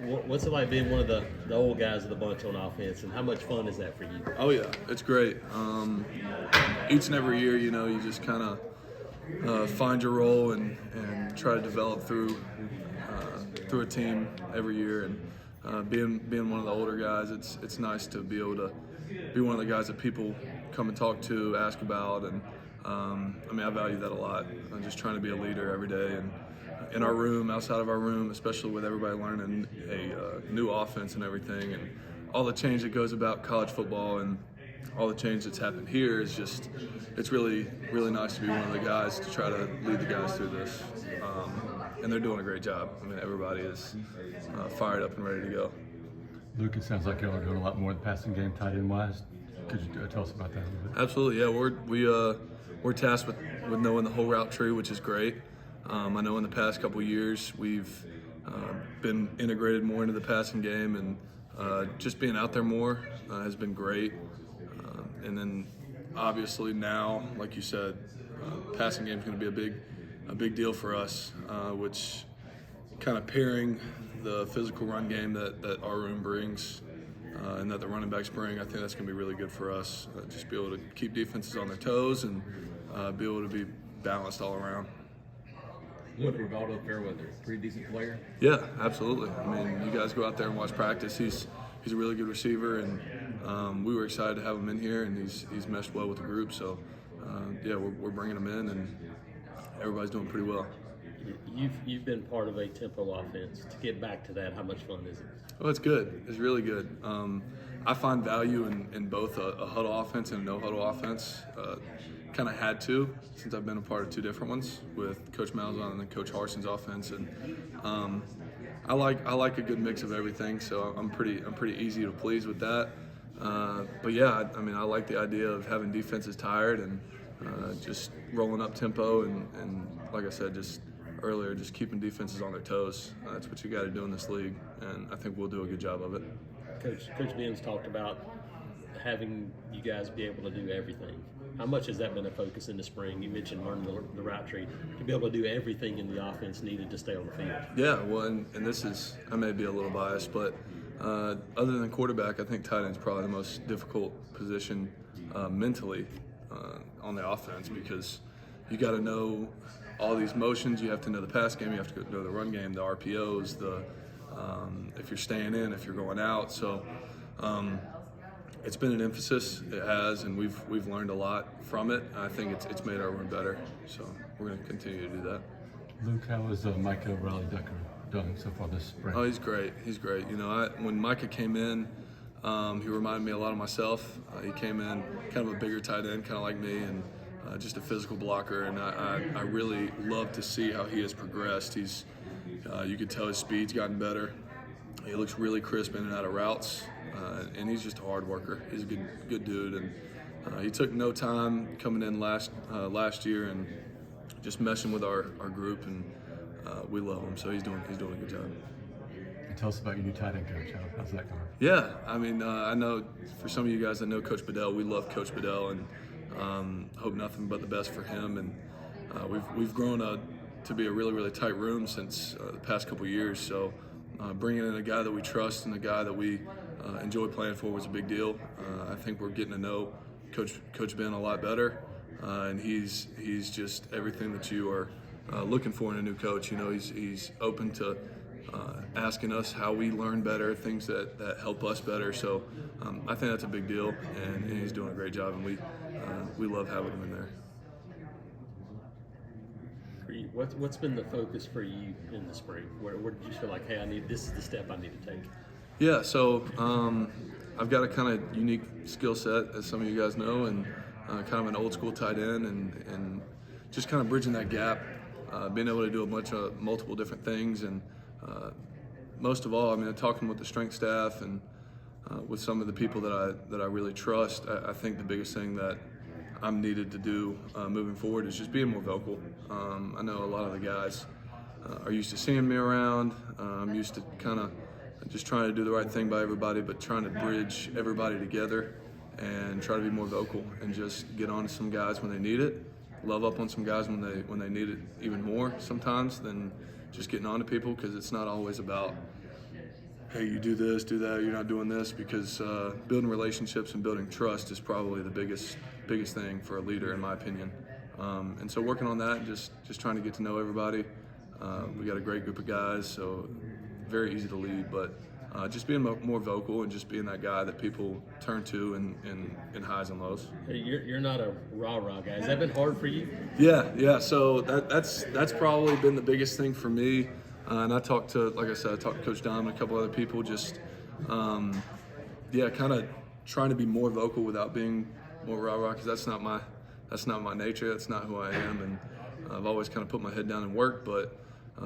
What's it like being one of the old guys of the bunch on offense, and how much fun is that for you? Oh yeah, it's great. Each and every year, you just kind of find your role and try to develop through a team every year. And being one of the older guys, it's nice to be able to be one of the guys that people come and talk to, ask about, and I value that a lot. I'm just trying to be a leader every day, and in our room, outside of our room, especially with everybody learning a new offense and everything, and all the change that goes about college football and all the change that's happened here is just, it's really, really nice to be one of the guys to try to lead the guys through this. And they're doing a great job. Everybody is fired up and ready to go. Luke, it sounds like y'all are doing a lot more in the passing game, tight end wise. Could you tell us about that a little bit? Absolutely, yeah. We're tasked with knowing the whole route tree, which is great. I know in the past couple years we've been integrated more into the passing game, and just being out there more has been great. And then obviously now, like you said, passing game is going to be a big deal for us, which kind of pairing the physical run game that our room brings and that the running backs bring. I think that's going to be really good for us. Just be able to keep defenses on their toes and be able to be balanced all around. Luke Rivaldo, Fairweather, pretty decent player. Yeah, absolutely. You guys go out there and watch practice. He's a really good receiver, and we were excited to have him in here, and he's meshed well with the group. So, we're bringing him in, and everybody's doing pretty well. You've been part of a tempo offense. To get back to that, how much fun is it? Well, it's good. It's really good. I find value in both a huddle offense and a no huddle offense. Kind of had to, since I've been a part of two different ones with Coach Malzahn and then Coach Harson's offense, and I like a good mix of everything. So I'm pretty easy to please with that. But yeah, I like the idea of having defenses tired and just rolling up tempo and like I said just earlier, just keeping defenses on their toes. That's what you got to do in this league, and I think we'll do a good job of it. Coach Ben's talked about having you guys be able to do everything. How much has that been a focus in the spring? You mentioned learning the route tree, to be able to do everything in the offense needed to stay on the field. Yeah, well, and this is, I may be a little biased, but other than quarterback, I think tight end is probably the most difficult position mentally on the offense, because you got to know all these motions. You have to know the pass game, you have to know the run game, the RPOs, if you're staying in, if you're going out. So it's been an emphasis. It has, and we've learned a lot from it. I think it's made our room better. So we're going to continue to do that. Luke, how has Micah Riley-Decker done so far this spring? Oh, he's great. He's great. When Micah came in, he reminded me a lot of myself. He came in kind of a bigger tight end, kind of like me, and just a physical blocker. And I really love to see how he has progressed. You could tell his speed's gotten better. He looks really crisp in and out of routes, and he's just a hard worker. He's a good dude, and he took no time coming in last year and just messing with our group, and we love him. So he's doing a good job. And tell us about your new tight end coach. How's that going? Yeah, I know for some of you guys that know Coach Bedell, we love Coach Bedell, and hope nothing but the best for him. And we've grown to be a really, really tight room since the past couple years. So bringing in a guy that we trust and a guy that we enjoy playing for was a big deal. I think we're getting to know Coach Ben a lot better, and he's just everything that you are looking for in a new coach. He's open to asking us how we learn better, things that help us better. So I think that's a big deal, and he's doing a great job, and we love having him in there. What's been the focus for you in the spring? Where did you feel like, hey, this is the step I need to take? Yeah, so I've got a kind of unique skill set, as some of you guys know, and kind of an old school tight end, and just kind of bridging that gap, being able to do a bunch of multiple different things, and most of all, talking with the strength staff and with some of the people that I really trust. I think the biggest thing that I'm needed to do moving forward is just being more vocal. I know a lot of the guys are used to seeing me around. I'm used to kind of just trying to do the right thing by everybody, but trying to bridge everybody together and try to be more vocal and just get on to some guys when they need it, love up on some guys when they need it even more sometimes than just getting on to people, because it's not always about hey, you do this, do that, you're not doing this, because building relationships and building trust is probably the biggest thing for a leader, in my opinion. And so working on that, and just trying to get to know everybody. We got a great group of guys, so very easy to lead, but just being more vocal and just being that guy that people turn to in highs and lows. Hey, you're not a rah-rah guy. Has that been hard for you? Yeah. So that's probably been the biggest thing for me. And I talked to Coach Dom and a couple other people. Just kind of trying to be more vocal without being more rah-rah, because that's not my nature. That's not who I am. And I've always kind of put my head down and worked, but.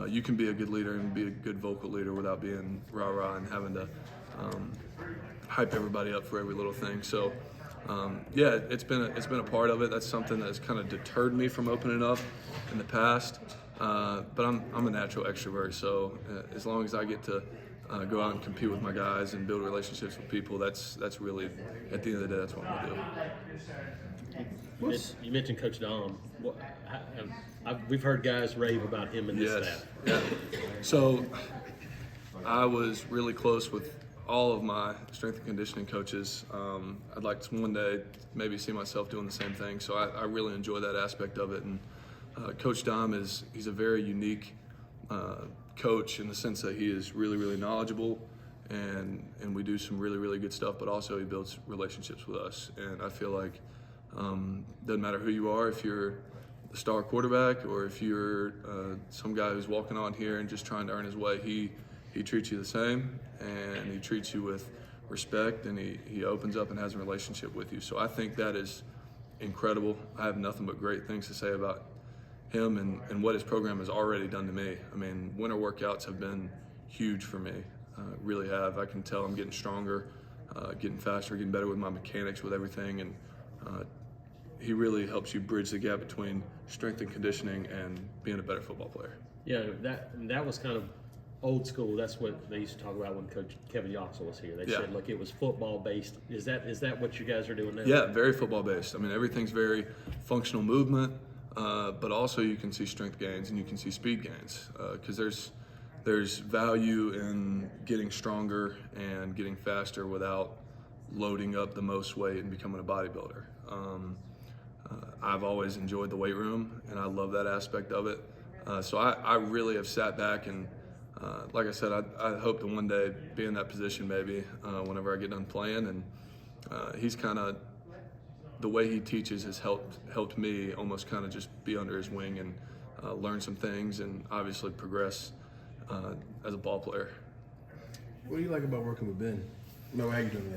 You can be a good leader and be a good vocal leader without being rah-rah and having to hype everybody up for every little thing. So, it's been a part of it. That's something that's kind of deterred me from opening up in the past. But I'm a natural extrovert, so as long as I get to go out and compete with my guys and build relationships with people, that's really, at the end of the day, that's what I'm gonna do. You mentioned Coach Dom. We've heard guys rave about him and this staff. Yeah. So I was really close with all of my strength and conditioning coaches. I'd like to one day maybe see myself doing the same thing. So I really enjoy that aspect of it. And Coach Dom he's a very unique coach in the sense that he is really, really knowledgeable, and we do some really, really good stuff, but also he builds relationships with us. And I feel like doesn't matter who you are, if you're the star quarterback or if you're some guy who's walking on here and just trying to earn his way, he treats you the same, and he treats you with respect, and he opens up and has a relationship with you. So I think that is incredible. I have nothing but great things to say about him and what his program has already done to me. I mean, winter workouts have been huge for me, really have. I can tell I'm getting stronger, getting faster, getting better with my mechanics, with everything, and he really helps you bridge the gap between strength and conditioning and being a better football player. Yeah, that was kind of old school. That's what they used to talk about when Coach Kevin Yoxel was here. They said, look, it was football based. Is that what you guys are doing now? Yeah, very football based. I mean, everything's very functional movement, but also you can see strength gains and you can see speed gains, because there's value in getting stronger and getting faster without loading up the most weight and becoming a bodybuilder. I've always enjoyed the weight room, and I love that aspect of it. So I really have sat back and, like I said, I hope to one day be in that position maybe whenever I get done playing. And he's kind of, the way he teaches has helped me almost kind of just be under his wing and learn some things and obviously progress as a ball player. What do you like about working with Ben? No, how you doing that?